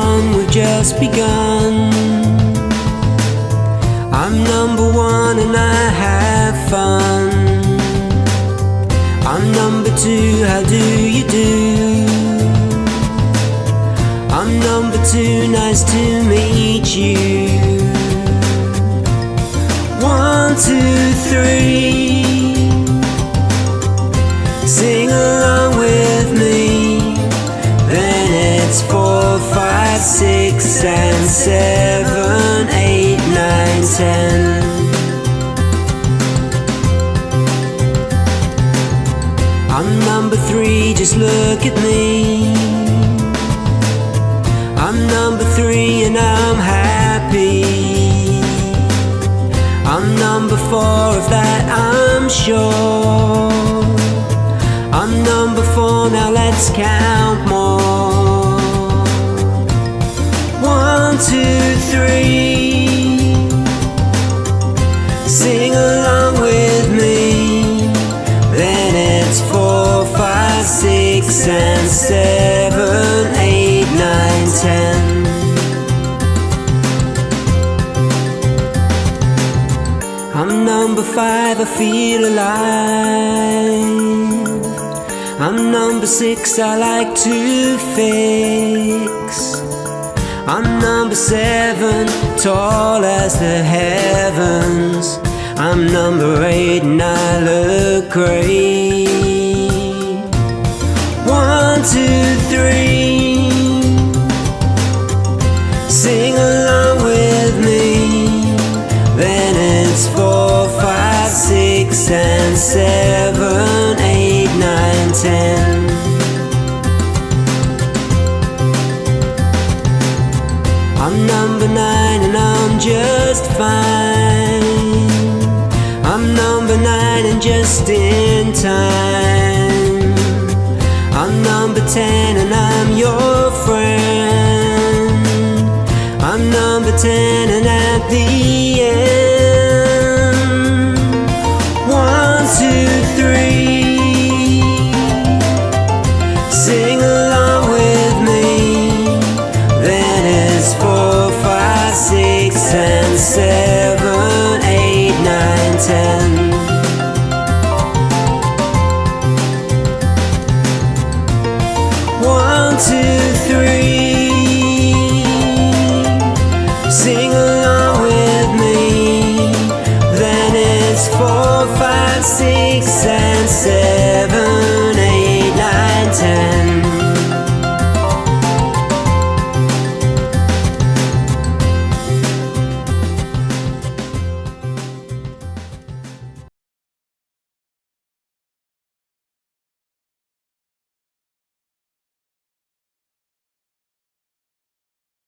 one, we've just begun. I'm number one and I have fun. I'm number two, how do you do? I'm number two, nice to meet you. 1, 2, 3. Sing along with me. Then it's 4, 5, 6 and 7, 8, 9, 10. I'm number 3, just look at me. I'm number 3 and I'm happy. I'm number 4, of that I'm sure. I'm number 4, now let's count more. 1, 2, 3. Sing along with me. Then it's 4, 5, 6 and 7, 8, 9, 10. I'm number 5, I feel alive. I'm number 6, I like to fix. I'm number 7, tall as the heavens. I'm number 8 and I look great. 1, 2, 3. Sing along with me. Then it's 4, 5, 6 and 7, 8, 9, 10. I'm number 9 and I'm just fine. I'm number 9 and just in time. I'm number 10 and I'm your friend. I'm number 10 and at the end. 1, 2, 3. Sing along with me. Then it's 4, 5, 6 and 7.